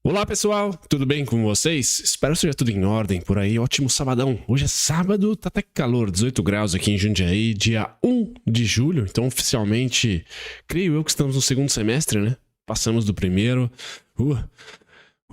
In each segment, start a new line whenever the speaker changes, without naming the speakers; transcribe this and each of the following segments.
Olá pessoal, tudo bem com vocês? Espero que seja tudo em ordem por aí, ótimo sabadão. Hoje é sábado, tá até calor, 18 graus aqui em Jundiaí, dia 1 de julho, então oficialmente, creio eu que estamos no segundo semestre, né? Passamos do primeiro,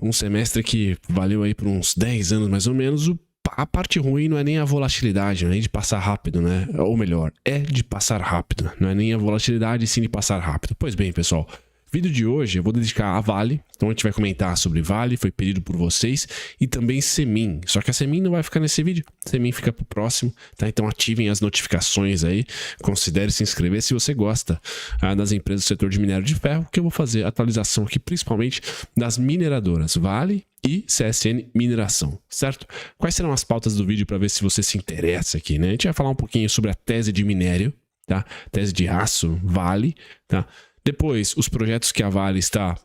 um semestre que valeu aí por uns 10 anos mais ou menos. A parte ruim não é nem a volatilidade, não é nem de passar rápido, né? Ou melhor, é de passar rápido, não é nem a volatilidade, sim de passar rápido. Pois bem, pessoal, vídeo de hoje eu vou dedicar a Vale, então a gente vai comentar sobre Vale, foi pedido por vocês, e também Semin. Só que a Semin não vai ficar nesse vídeo, Semin fica pro próximo, tá? Então ativem as notificações aí, considere se inscrever se você gosta das empresas do setor de minério de ferro, que eu vou fazer atualização aqui principalmente das mineradoras Vale e CSN Mineração, certo? Quais serão as pautas do vídeo para ver se você se interessa aqui, né? A gente vai falar um pouquinho sobre a tese de minério, tá? Tese de aço, Vale, tá? Depois, os projetos que a Vale está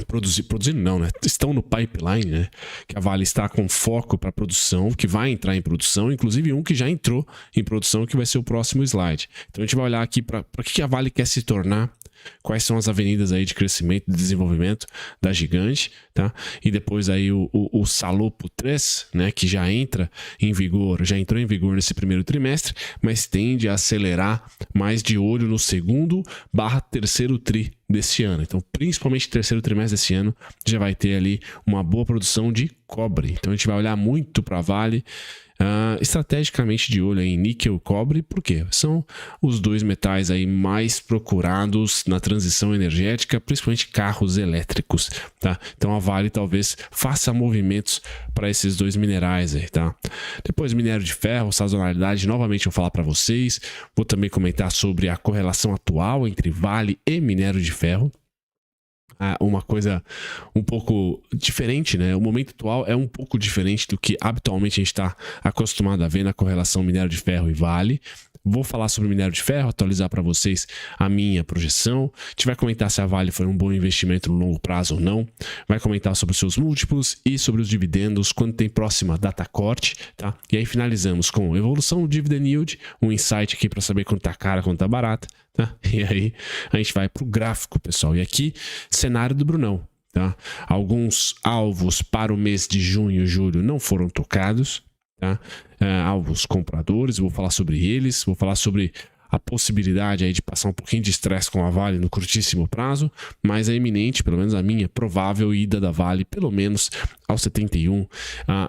produzindo não, né? Estão no pipeline, né? Que a Vale está com foco para produção, que vai entrar em produção, inclusive um que já entrou em produção, que vai ser o próximo slide. Então a gente vai olhar aqui para que a Vale quer se tornar, quais são as avenidas aí de crescimento e desenvolvimento da gigante, tá? E depois aí o Salopo 3, né, que já entrou em vigor nesse primeiro trimestre, mas tende a acelerar mais de olho no segundo/terceiro tri desse ano. Então, principalmente terceiro trimestre desse ano, já vai ter ali uma boa produção de cobre. Então, a gente vai olhar muito para a Vale, estrategicamente de olho em níquel e cobre, porque são os dois metais aí mais procurados na transição energética, principalmente carros elétricos, tá? Então a Vale talvez faça movimentos para esses dois minerais aí, tá? Depois minério de ferro, sazonalidade, novamente eu vou falar para vocês, vou também comentar sobre a correlação atual entre Vale e minério de ferro. Uma coisa um pouco diferente, né? O momento atual é um pouco diferente do que habitualmente a gente está acostumado a ver na correlação minério de ferro e Vale. Vou falar sobre minério de ferro, atualizar para vocês a minha projeção. A gente vai comentar se a Vale foi um bom investimento no longo prazo ou não. Vai comentar sobre os seus múltiplos e sobre os dividendos quando tem próxima data corte, tá? E aí finalizamos com evolução do dividend yield, um insight aqui para saber quanto tá cara, quanto tá barata, tá? E aí a gente vai pro gráfico, pessoal. E aqui, cenário do Brunão, tá? Alguns alvos para o mês de junho e julho não foram tocados, tá? Alvos compradores, vou falar sobre eles, vou falar sobre a possibilidade aí de passar um pouquinho de estresse com a Vale no curtíssimo prazo, mas é iminente, pelo menos a minha provável ida da Vale, pelo menos aos 71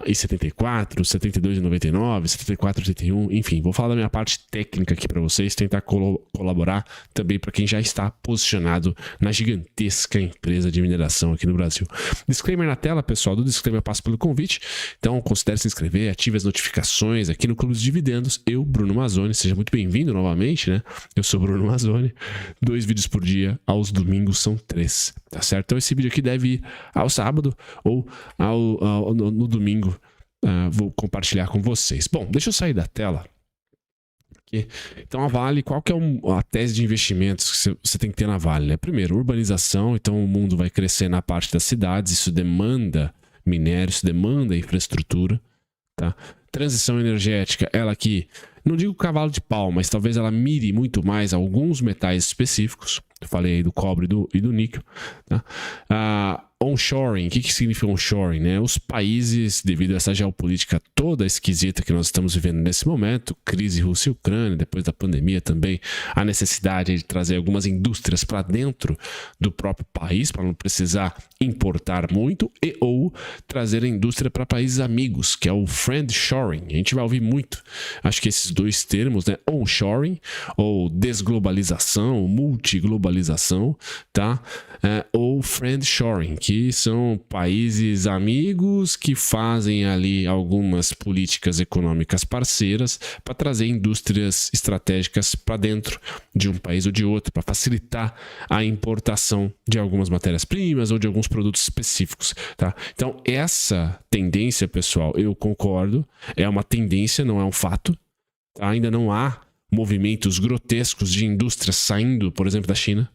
e 74, 72 e 99, 74 e 81, enfim, vou falar da minha parte técnica aqui para vocês, tentar colaborar também para quem já está posicionado na gigantesca empresa de mineração aqui no Brasil. Disclaimer na tela, pessoal, do disclaimer eu passo pelo convite, então considere se inscrever, ative as notificações aqui no Clube dos Dividendos, eu, Bruno Mazzoni, seja muito bem-vindo novamente, né? Eu sou Bruno Mazzoni, 2 vídeos por dia, aos domingos são 3, tá certo? Então esse vídeo aqui deve ir ao sábado ou no domingo, vou compartilhar com vocês. Bom, deixa eu sair da tela aqui. Então a Vale, qual que é a tese de investimentos que você tem que ter na Vale, né? Primeiro, urbanização, então o mundo vai crescer na parte das cidades, isso demanda minério, isso demanda infraestrutura, tá? Transição energética, ela aqui, não digo cavalo de pau, mas talvez ela mire muito mais alguns metais específicos. Eu falei aí do cobre e do níquel, tá? Onshoring, o que significa onshoring, né? Os países, devido a essa geopolítica toda esquisita que nós estamos vivendo nesse momento, crise Rússia e Ucrânia, depois da pandemia também, a necessidade de trazer algumas indústrias para dentro do próprio país, para não precisar importar muito, e ou trazer a indústria para países amigos, que é o friendshoring. A gente vai ouvir muito, acho que esses dois termos, né? Onshoring, ou desglobalização, ou multiglobalização, tá? Ou friendshoring, que são países amigos que fazem ali algumas políticas econômicas parceiras para trazer indústrias estratégicas para dentro de um país ou de outro, para facilitar a importação de algumas matérias-primas ou de alguns produtos específicos, tá? Então essa tendência, pessoal, eu concordo, é uma tendência, não é um fato, tá? Ainda não há movimentos grotescos de indústrias saindo, por exemplo, da China.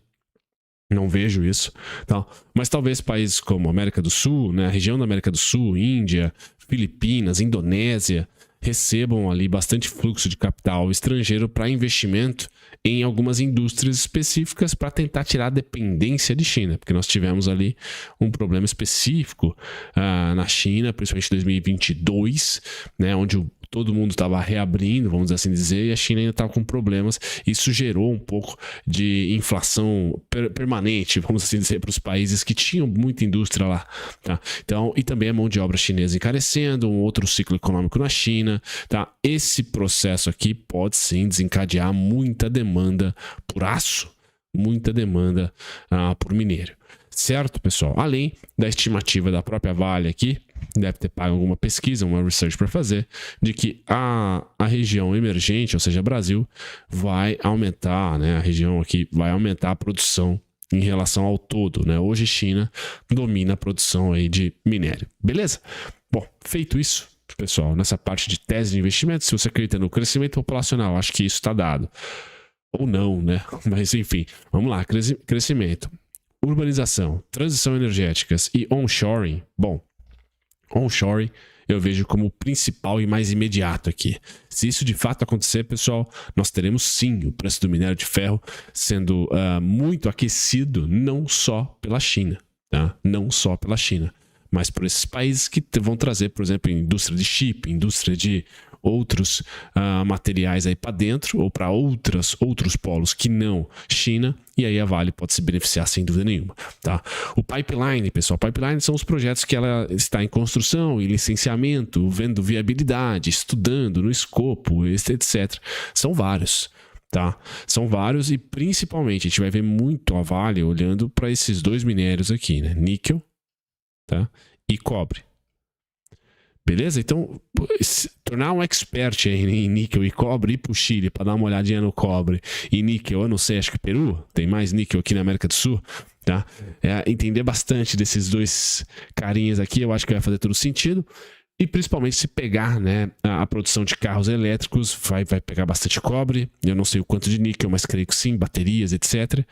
Não vejo isso, tá? Mas talvez países como América do Sul, né, a região da América do Sul, Índia, Filipinas, Indonésia, recebam ali bastante fluxo de capital estrangeiro para investimento em algumas indústrias específicas para tentar tirar a dependência de China, porque nós tivemos ali um problema específico na China, principalmente em 2022, né, onde todo mundo estava reabrindo, vamos assim dizer, e a China ainda estava com problemas. Isso gerou um pouco de inflação permanente, vamos assim dizer, para os países que tinham muita indústria lá. Tá? Então, e também a mão de obra chinesa encarecendo, um outro ciclo econômico na China. Tá? Esse processo aqui pode sim desencadear muita demanda por aço, muita demanda por minério. Certo, pessoal? Além da estimativa da própria Vale aqui, deve ter pago alguma pesquisa, uma research para fazer, de que a região emergente, ou seja, Brasil, vai aumentar, né? A região aqui vai aumentar a produção em relação ao todo, né? Hoje China domina a produção aí de minério. Beleza? Bom, feito isso, pessoal, nessa parte de tese de investimento, se você acredita no crescimento populacional, acho que isso está dado. Ou não, né? Mas enfim, vamos lá, crescimento. Urbanização, transição energéticas e onshoring. Bom, onshoring eu vejo como o principal e mais imediato aqui. Se isso de fato acontecer, pessoal, nós teremos sim o preço do minério de ferro sendo muito aquecido, não só pela China, tá? Não só pela China, mas por esses países que vão trazer, por exemplo, indústria de chip, indústria de outros materiais aí para dentro ou para outros polos que não China, e aí a Vale pode se beneficiar sem dúvida nenhuma, tá? O pipeline, pessoal, pipeline são os projetos que ela está em construção e licenciamento, vendo viabilidade, estudando no escopo, etc. São vários. Tá? São vários e principalmente a gente vai ver muito a Vale olhando para esses dois minérios aqui, né? Níquel, tá? E cobre. Beleza? Então, tornar um expert aí em níquel e cobre, ir pro Chile para dar uma olhadinha no cobre e níquel, eu não sei, acho que Peru tem mais níquel aqui na América do Sul, tá? Entender bastante desses dois carinhas aqui, eu acho que vai fazer todo sentido. E principalmente se pegar, né, a produção de carros elétricos, vai pegar bastante cobre, eu não sei o quanto de níquel, mas creio que sim, baterias, etc.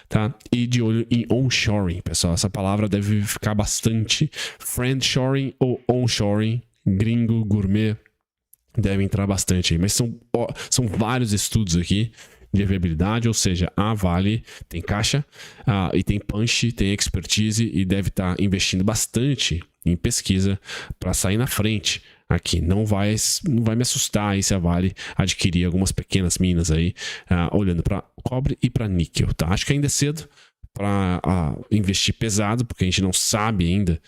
Tá? E de olho em onshoring, pessoal, essa palavra deve ficar bastante. Friendshoring ou onshoring, gringo, gourmet, deve entrar bastante aí. Mas são vários estudos aqui de viabilidade, ou seja, a Vale tem caixa e tem punch, tem expertise e deve estar investindo bastante em pesquisa para sair na frente aqui. Não vai me assustar aí se a Vale adquirir algumas pequenas minas aí, olhando para cobre e para níquel, tá? Acho que ainda é cedo para investir pesado, porque a gente não sabe ainda,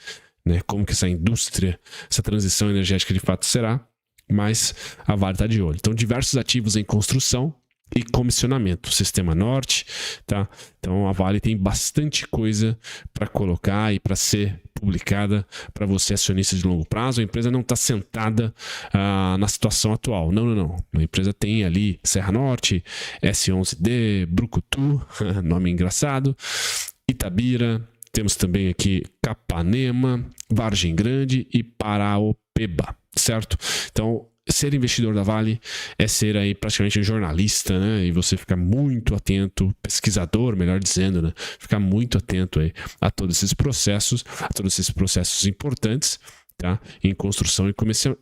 né, como que essa indústria, essa transição energética de fato será, mas a Vale está de olho. Então, diversos ativos em construção e comissionamento, Sistema Norte, tá? Então a Vale tem bastante coisa para colocar e para ser publicada para você, acionista de longo prazo. A empresa não está sentada na situação atual. Não. A empresa tem ali Serra Norte, S11D, Brucutu, nome engraçado, Itabira, temos também aqui Capanema, Vargem Grande e Paraopeba, certo? Então, ser investidor da Vale é ser aí praticamente um jornalista, né? E você ficar muito atento, pesquisador, melhor dizendo, né? Ficar muito atento aí a todos esses processos importantes, tá? Em construção e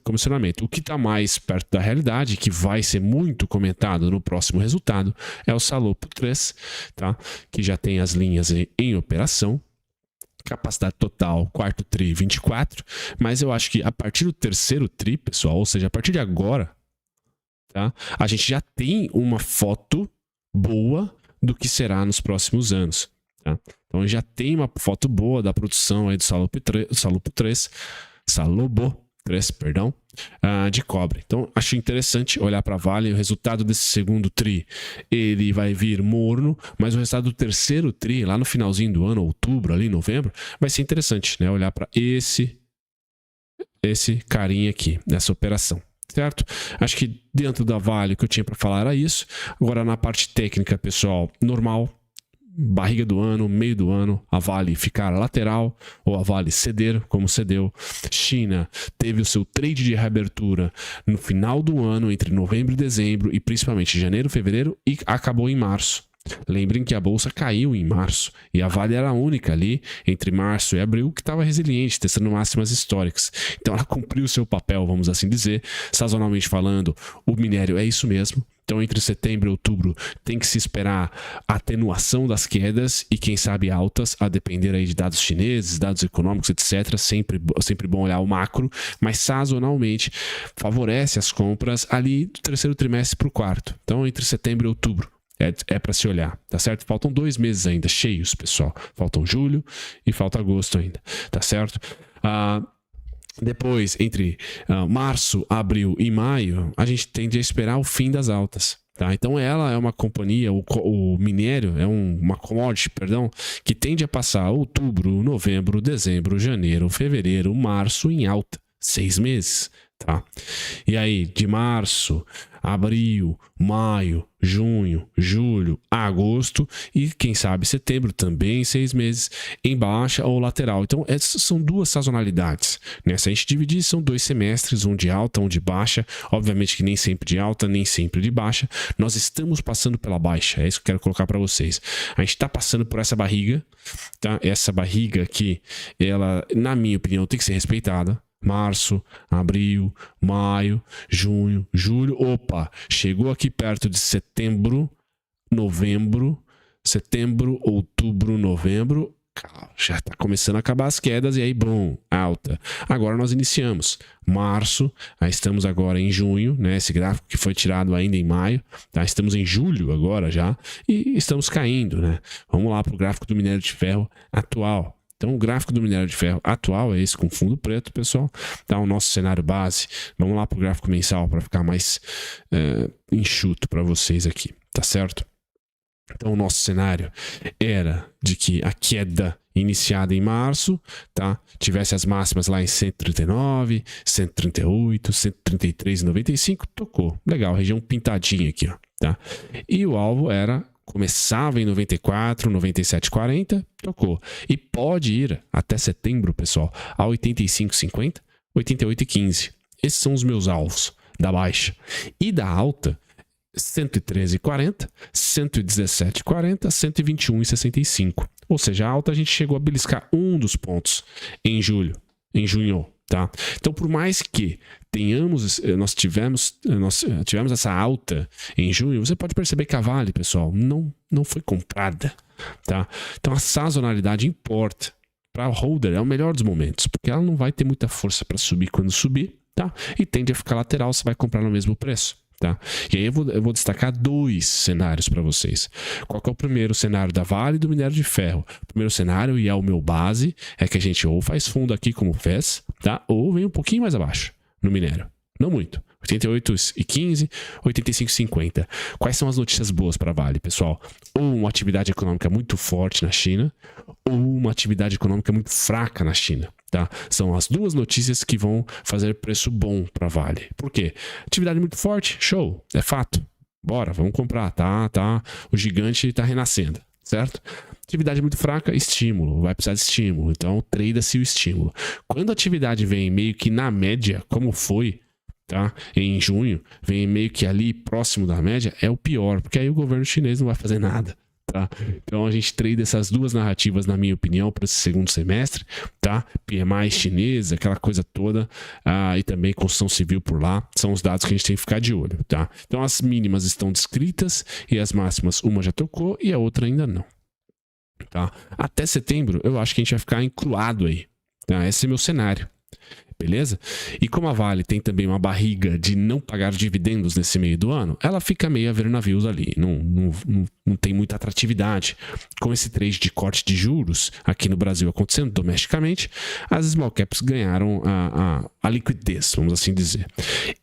comissionamento. O que está mais perto da realidade, que vai ser muito comentado no próximo resultado, é o Salopo 3, tá? Que já tem as linhas em operação. Capacidade total, quarto tri, 24. Mas eu acho que a partir do terceiro tri, pessoal, ou seja, a partir de agora, tá? A gente já tem uma foto boa do que será nos próximos anos, tá? Então já tem uma foto boa da produção aí do Salopo 3, perdão, de cobre. Então, acho interessante olhar para a Vale. O resultado desse segundo tri, ele vai vir morno, mas o resultado do terceiro tri, lá no finalzinho do ano, outubro, ali, novembro, vai ser interessante, né? Olhar para esse carinha aqui, nessa operação, certo? Acho que dentro da Vale, o que eu tinha para falar era isso. Agora, na parte técnica, pessoal, normal. Barriga do ano, meio do ano, a Vale ficar lateral ou a Vale ceder, como cedeu. China teve o seu trade de reabertura no final do ano, entre novembro e dezembro, e principalmente janeiro, fevereiro, e acabou em março. Lembrem que a bolsa caiu em março e a Vale era a única ali entre março e abril que estava resiliente, testando máximas históricas. Então ela cumpriu o seu papel, vamos assim dizer. Sazonalmente falando, o minério é isso mesmo, Então, entre setembro e outubro, tem que se esperar a atenuação das quedas e, quem sabe, altas, a depender aí de dados chineses, dados econômicos, etc. Sempre bom olhar o macro, mas sazonalmente favorece as compras ali do terceiro trimestre para o quarto. Então, entre setembro e outubro. É para se olhar, tá certo? Faltam 2 meses ainda cheios, pessoal. Faltam julho e falta agosto ainda, tá certo? Depois, entre março, abril e maio, a gente tende a esperar o fim das altas. Tá? Então ela é uma companhia, o minério é uma commodity, perdão, que tende a passar outubro, novembro, dezembro, janeiro, fevereiro, março em alta. 6 meses. Tá? E aí, de março, abril, maio, junho, julho, agosto e quem sabe setembro também, 6 meses em baixa ou lateral. Então essas são 2 sazonalidades, né? Se a gente dividir, são 2 semestres, um de alta, um de baixa. Obviamente que nem sempre de alta, nem sempre de baixa. Nós estamos passando pela baixa, é isso que eu quero colocar para vocês. A gente está passando por essa barriga, tá? Essa barriga aqui, ela, na minha opinião, tem que ser respeitada. Março, abril, maio, junho, julho. Opa, chegou aqui perto de setembro, outubro, novembro. Já está começando a acabar as quedas e aí, bom, alta. Agora nós iniciamos março, aí estamos agora em junho, né? Esse gráfico que foi tirado ainda em maio, tá? Estamos em julho agora já e estamos caindo, né? Vamos lá para o gráfico do minério de ferro atual. Então, o gráfico do minério de ferro atual é esse com fundo preto, pessoal. Tá o nosso cenário base. Vamos lá para o gráfico mensal para ficar mais enxuto para vocês aqui, tá certo? Então, o nosso cenário era de que a queda iniciada em março, tá? Tivesse as máximas lá em 139, 138, 133,95, tocou. Legal, região pintadinha aqui, ó, tá? E o alvo começava em 94, 97,40, tocou. E pode ir até setembro, pessoal, a 85,50, 88,15. Esses são os meus alvos da baixa. E da alta, 113,40, 117,40, 121,65. Ou seja, a alta a gente chegou a beliscar um dos pontos em junho, tá? Então, por mais que nós tivemos essa alta em junho, você pode perceber que a Vale, pessoal, não foi comprada, tá? Então, a sazonalidade importa. Para holder é o melhor dos momentos, porque ela não vai ter muita força para subir quando subir, tá? E tende a ficar lateral, você vai comprar no mesmo preço. Tá? E aí eu vou destacar 2 cenários para vocês. Qual que é o primeiro cenário da Vale e do minério de ferro? O primeiro cenário, e é o meu base, é que a gente ou faz fundo aqui como fez, tá? Ou vem um pouquinho mais abaixo no minério. Não muito. 88,15, 85,50. Quais são as notícias boas para a Vale, pessoal? Ou uma atividade econômica muito forte na China, ou uma atividade econômica muito fraca na China. Tá? São as 2 notícias que vão fazer preço bom para a Vale. Por quê? Atividade muito forte, show, é fato. Bora, vamos comprar, tá? O gigante está renascendo, certo? Atividade muito fraca, estímulo, vai precisar de estímulo. Então, trade-se o estímulo. Quando a atividade vem meio que na média, como foi, tá? Em junho, vem meio que ali próximo da média, é o pior, porque aí o governo chinês não vai fazer nada. Tá? Então a gente trade essas 2 narrativas, na minha opinião, para esse segundo semestre, tá? PMI chinês, aquela coisa toda, e também construção civil por lá, são os dados que a gente tem que ficar de olho, tá? Então as mínimas estão descritas e as máximas, uma já tocou e a outra ainda não, tá? Até setembro eu acho que a gente vai ficar encruado aí, tá? Esse é meu cenário. Beleza? E como a Vale tem também uma barriga de não pagar dividendos nesse meio do ano, ela fica meio a ver navios ali. Não tem muita atratividade. Com esse trade de corte de juros aqui no Brasil acontecendo domesticamente, as small caps ganharam a liquidez, vamos assim dizer.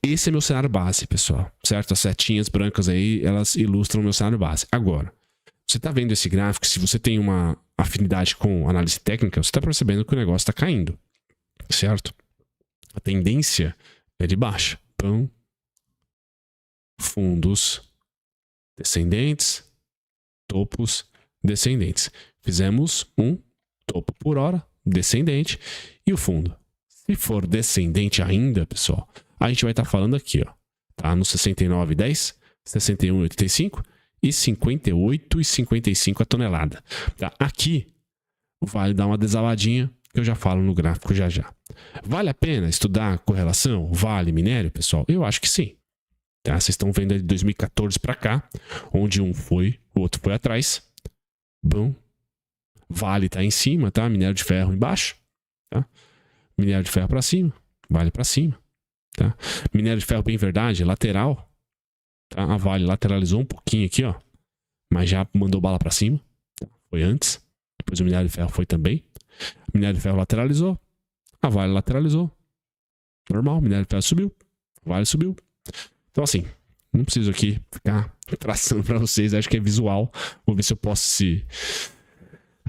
Esse é meu cenário base, pessoal. Certo? As setinhas brancas aí, elas ilustram o meu cenário base. Agora, você está vendo esse gráfico, se você tem uma afinidade com análise técnica, você está percebendo que o negócio está caindo. Certo? A tendência é de baixa. Então, fundos descendentes, topos descendentes. Fizemos um topo por hora descendente e o fundo. Se for descendente ainda, pessoal, a gente vai estar falando aqui, ó, tá? No 69,10, 61,85 e 58,55 a tonelada. Tá? Aqui vale dar uma desaladinha, que eu já falo no gráfico já. Vale a pena estudar correlação? Vale minério, pessoal? Eu acho que sim. Tá? Vocês estão vendo de 2014 para cá, onde um foi, o outro foi atrás. Bom. Vale tá em cima, tá? Minério de ferro embaixo, tá? Minério de ferro para cima, Vale para cima, tá? Minério de ferro bem verdade, lateral, tá? A Vale lateralizou um pouquinho aqui, ó, mas já mandou bala para cima, tá? Foi antes. Depois o minério de ferro foi também. O minério de ferro lateralizou, a Vale lateralizou. Normal, o minério de ferro subiu, a Vale subiu. Então assim, não preciso aqui ficar traçando para vocês, acho que é visual. Vou ver se eu posso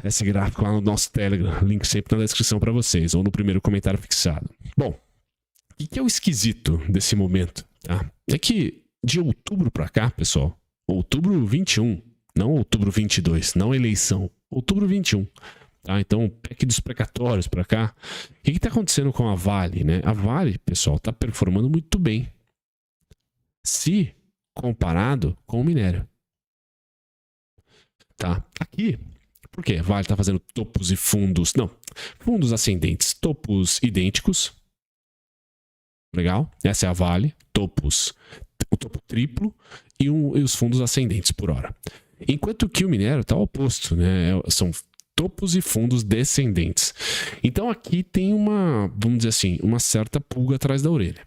esse gráfico lá no nosso Telegram, link sempre na descrição para vocês, ou no primeiro comentário fixado. Bom, o que é o esquisito desse momento? Tá? É que de outubro para cá, pessoal, outubro 21, não outubro 22, não eleição, outubro 21. Tá? Então, PEC dos precatórios para cá. O que está acontecendo com a Vale? Né? A Vale, pessoal, está performando muito bem, se comparado com o minério. Tá? Aqui, por quê? Vale está fazendo topos e fundos, não, fundos ascendentes, topos idênticos. Legal? Essa é a Vale, topos, o topo triplo e os fundos ascendentes por hora. Enquanto que o minério está ao oposto, né? São topos e fundos descendentes. Então aqui tem uma, vamos dizer assim, uma certa pulga atrás da orelha.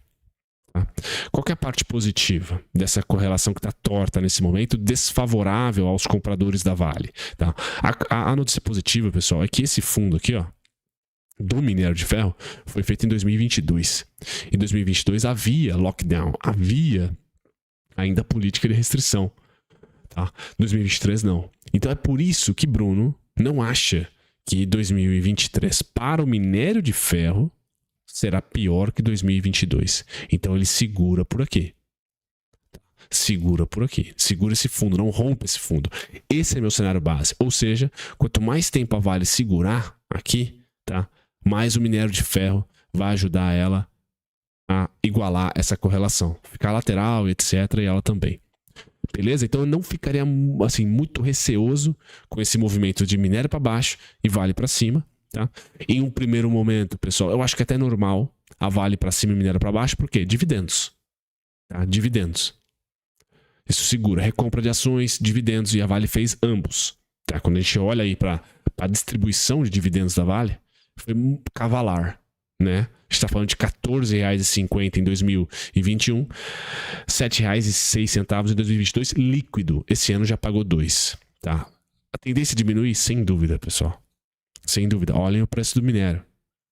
Tá? Qual que é a parte positiva dessa correlação que está torta nesse momento, desfavorável aos compradores da Vale? Tá? A notícia positiva, pessoal, é que esse fundo aqui, ó, do minério de ferro, foi feito em 2022. Em 2022 havia lockdown, havia ainda política de restrição. Tá? 2023 não. Então é por isso que Bruno não acha que 2023 para o minério de ferro será pior que 2022. Então ele segura por aqui. Segura por aqui. Segura esse fundo, não rompe esse fundo. Esse é meu cenário base. Ou seja, quanto mais tempo a Vale segurar aqui, tá? Mais o minério de ferro vai ajudar ela a igualar essa correlação. Ficar lateral, etc. E ela também. Beleza? Então eu não ficaria assim, muito receoso com esse movimento de minério para baixo e Vale para cima. Tá? Em um primeiro momento, pessoal, eu acho que é até normal a Vale para cima e minério para baixo. Por quê? Dividendos. Tá? Dividendos. Isso segura. Recompra de ações, dividendos. E a Vale fez ambos. Tá? Quando a gente olha aí para a distribuição de dividendos da Vale, foi cavalar. Né? A gente está falando de R$14,50 em 2021, R$7,06 em 2022, líquido. Esse ano já pagou 2. Tá? A tendência diminui? Sem dúvida, pessoal. Sem dúvida. Olhem o preço do minério.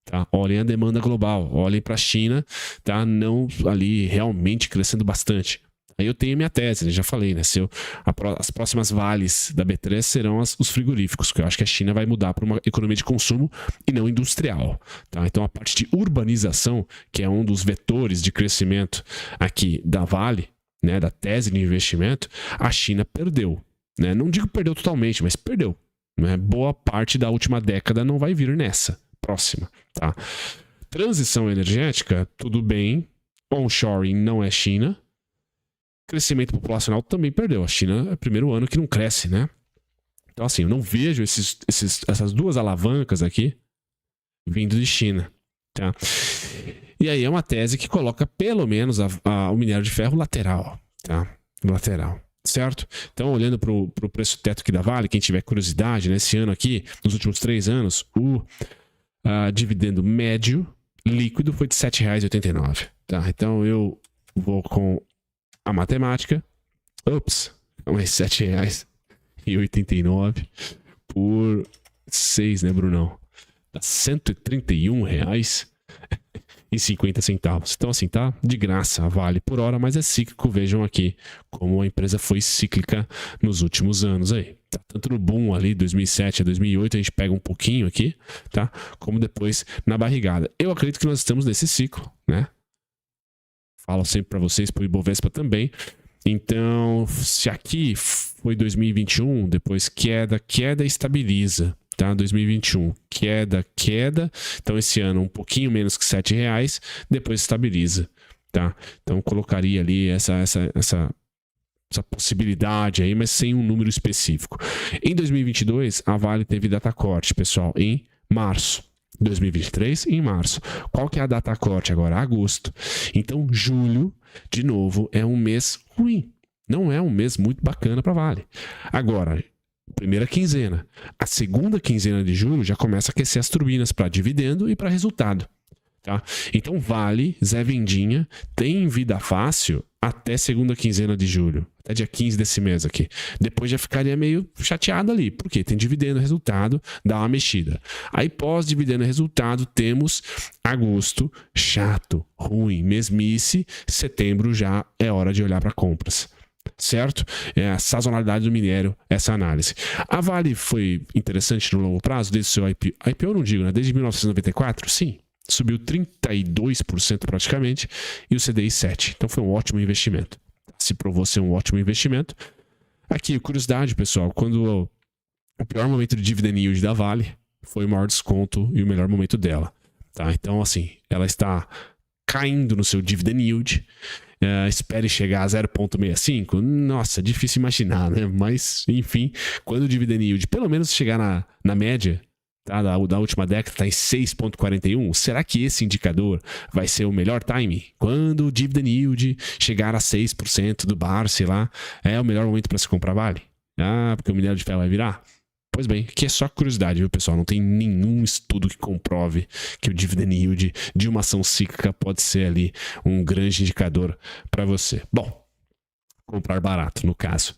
Tá? Olhem a demanda global. Olhem para a China, tá? Não ali realmente crescendo bastante. Aí eu tenho minha tese, né? Já falei, né? As próximas vales da B3 serão os frigoríficos, porque eu acho que a China vai mudar para uma economia de consumo e não industrial. Tá? Então a parte de urbanização, que é um dos vetores de crescimento aqui da Vale, né? Da tese de investimento, a China perdeu. Né? Não digo perdeu totalmente, mas perdeu. Né? Boa parte da última década não vai vir nessa próxima. Tá? Transição energética, tudo bem. Onshoring não é China. Crescimento populacional também perdeu. A China é o primeiro ano que não cresce, né? Então, assim, eu não vejo essas duas alavancas aqui vindo de China. Tá? E aí é uma tese que coloca pelo menos o minério de ferro lateral. Tá? Lateral. Certo? Então, olhando para o preço teto aqui da Vale, quem tiver curiosidade, nesse ano aqui, nos últimos 3 anos, o dividendo médio líquido foi de R$7,89. Tá? Então, eu vou com a matemática. Ops, mas R$7,89 por 6, né, Brunão? Dá R$131,50. Então, assim, tá de graça a Vale por hora, mas é cíclico. Vejam aqui como a empresa foi cíclica nos últimos anos aí. Tá? Tanto no boom ali, 2007 a 2008, a gente pega um pouquinho aqui, tá? Como depois na barrigada. Eu acredito que nós estamos nesse ciclo, né? Falo sempre para vocês, para o Ibovespa também. Então, se aqui foi 2021, depois queda e estabiliza. Tá? 2021, queda. Então, esse ano um pouquinho menos que R$7, depois estabiliza. Tá? Então, colocaria ali essa possibilidade aí, mas sem um número específico. Em 2022, a Vale teve data corte, pessoal, em março. 2023 em março. Qual que é a data corte agora? Agosto. Então, julho de novo, é um mês ruim. Não é um mês muito bacana para Vale. Agora, primeira quinzena. A segunda quinzena de julho já começa a aquecer as turbinas para dividendo e para resultado. Tá? Então, Vale, Zé Vendinha, tem vida fácil até segunda quinzena de julho, até dia 15 desse mês aqui. Depois já ficaria meio chateado ali, porque tem dividendo, resultado, dá uma mexida. Aí, pós-dividendo, resultado, temos agosto, chato, ruim, mesmice, setembro já é hora de olhar para compras. Certo? É a sazonalidade do minério, essa análise. A Vale foi interessante no longo prazo, desde o seu IPO. IPO eu não digo, né? Desde 1994, sim. Subiu 32% praticamente e o CDI 7%. Então foi um ótimo investimento. Se provou ser um ótimo investimento. Aqui, curiosidade, pessoal, quando o pior momento de dividend yield da Vale foi o maior desconto e o melhor momento dela. Tá? Então, assim, ela está caindo no seu dividend yield. Espere chegar a 0,65. Nossa, difícil imaginar, né? Mas, enfim, quando o dividend yield pelo menos chegar na média, tá, da última década, está em 6,41. Será que esse indicador vai ser o melhor time? Quando o dividend yield chegar a 6% do bar, sei lá, é o melhor momento para se comprar Vale? Porque o minério de ferro vai virar? Pois bem, aqui é só curiosidade, viu, pessoal? Não tem nenhum estudo que comprove que o dividend yield de uma ação cíclica pode ser ali um grande indicador para você. Bom, comprar barato, no caso.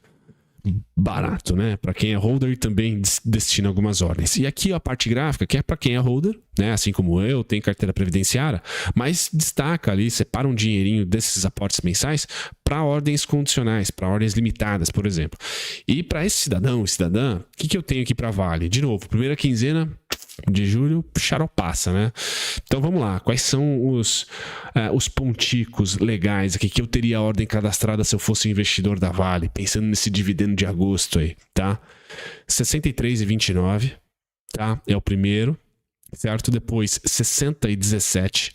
Barato, né? Para quem é holder também destina algumas ordens. E aqui a parte gráfica, que é para quem é holder, né? Assim como eu, tem carteira previdenciária, mas destaca ali, separa um dinheirinho desses aportes mensais para ordens condicionais, para ordens limitadas, por exemplo. E para esse cidadão e cidadã, o que eu tenho aqui para Vale? De novo, primeira quinzena de julho, charopaça, né? Então vamos lá, quais são os ponticos legais aqui que eu teria a ordem cadastrada se eu fosse investidor da Vale, pensando nesse dividendo de agosto aí, tá? 63,29, tá? É o primeiro, certo? Depois 60,17,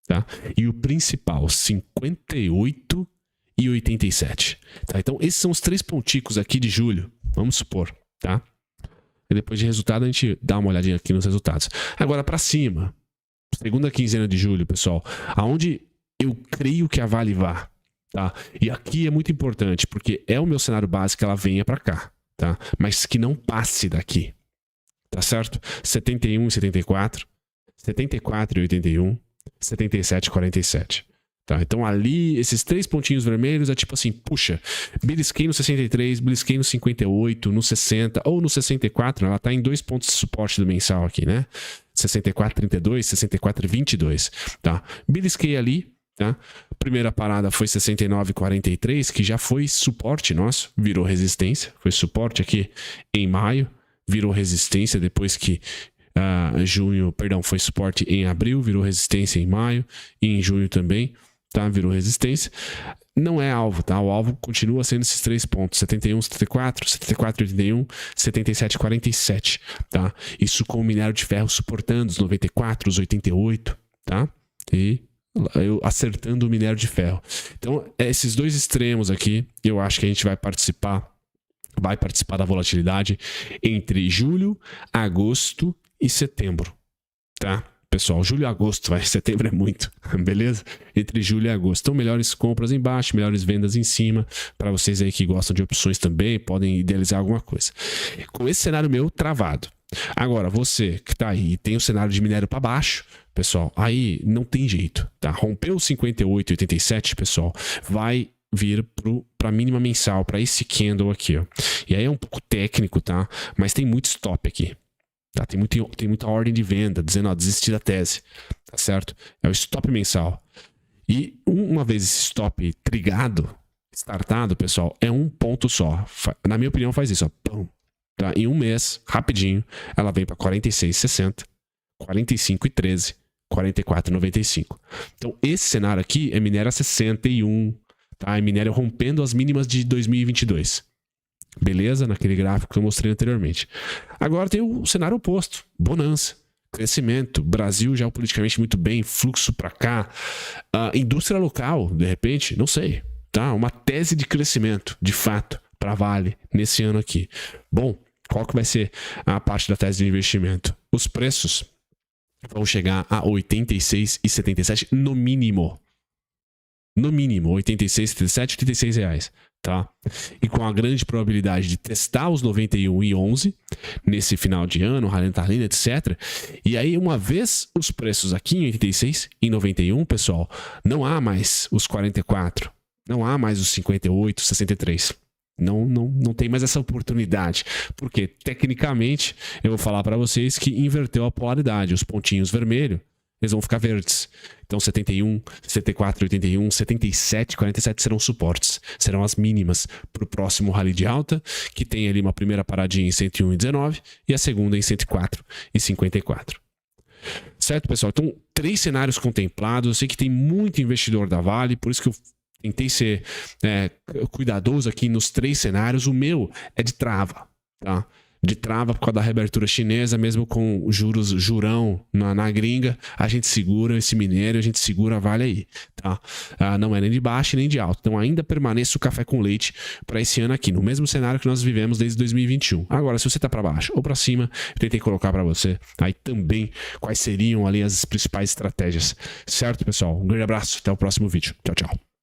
tá? E o principal, 58,87, tá? Então esses são os 3 ponticos aqui de julho, vamos supor, tá? E depois de resultado a gente dá uma olhadinha aqui nos resultados. Agora para cima, segunda quinzena de julho, pessoal, aonde eu creio que a Vale vá, tá? E aqui é muito importante, porque é o meu cenário básico que ela venha para cá, tá? Mas que não passe daqui, tá certo? 71,74, 74,81, 77,47. Tá, então ali, esses 3 pontinhos vermelhos é tipo assim, puxa, belisquei no 63, belisquei no 58, no 60 ou no 64, ela tá em 2 pontos de suporte do mensal aqui, né? 64,32, 64,22, tá? Belisquei ali, tá? Primeira parada foi 69,43, que já foi suporte nosso, virou resistência, foi suporte aqui em maio, virou resistência depois que foi suporte em abril, virou resistência em maio e em junho também. Tá, virou resistência. Não é alvo, tá? O alvo continua sendo esses 3 pontos: 71,74, 74,81, 77,47, tá? Isso com o minério de ferro suportando os 94, os 88, tá? E eu acertando o minério de ferro. Então, esses dois extremos aqui, eu acho que a gente vai participar da volatilidade entre julho, agosto e setembro, tá? Pessoal, julho e agosto, setembro é muito, beleza? Entre julho e agosto. Então, melhores compras embaixo, melhores vendas em cima. Para vocês aí que gostam de opções também, podem idealizar alguma coisa. Com esse cenário meu travado. Agora, você que tá aí e tem o cenário de minério para baixo, pessoal, aí não tem jeito, tá? Rompeu 58,87, pessoal, vai vir para a mínima mensal, para esse candle aqui, ó. E aí é um pouco técnico, tá? Mas tem muito stop aqui. Tá, tem muita ordem de venda dizendo, ó, desistir da tese, tá certo? É o stop mensal. E uma vez esse stop trigado, startado, pessoal, é um ponto só. Na minha opinião, faz isso, ó. Pum, tá? Em um mês, rapidinho, ela vem para 46,60, 45,13, 44,95. Então, esse cenário aqui é minério a 61, tá? É minério rompendo as mínimas de 2022. Beleza? Naquele gráfico que eu mostrei anteriormente. Agora tem o cenário oposto. Bonança, crescimento, Brasil geopoliticamente muito bem, fluxo para cá, indústria local, de repente, não sei, tá? Uma tese de crescimento, de fato, para Vale nesse ano aqui. Bom, qual que vai ser a parte da tese de investimento? Os preços vão chegar a 86,77 no mínimo. no mínimo, 86, 77, 86 reais, tá? E com a grande probabilidade de testar os 91,11 nesse final de ano, Rally Natalina, etc. E aí, uma vez os preços aqui em 86 e 91, pessoal, não há mais os 44, não há mais os 58, 63. Não tem mais essa oportunidade, porque tecnicamente eu vou falar para vocês que inverteu a polaridade, os pontinhos vermelhos eles vão ficar verdes. Então 71, 74, 81, 77, 47 serão suportes, serão as mínimas para o próximo rally de alta, que tem ali uma primeira paradinha em 101,19 e a segunda em 104,54. Certo, pessoal? Então 3 cenários contemplados. Eu sei que tem muito investidor da Vale, por isso que eu tentei ser cuidadoso aqui nos 3 cenários. O meu é de trava, tá? De trava por causa da reabertura chinesa, mesmo com juros jurão na gringa, a gente segura esse minério, a gente segura a Vale aí, tá? Não é nem de baixo nem de alto. Então ainda permaneça o café com leite para esse ano aqui, no mesmo cenário que nós vivemos desde 2021. Agora, se você tá para baixo ou para cima, eu tentei colocar para você aí também quais seriam ali as principais estratégias. Certo, pessoal? Um grande abraço, até o próximo vídeo. Tchau, tchau.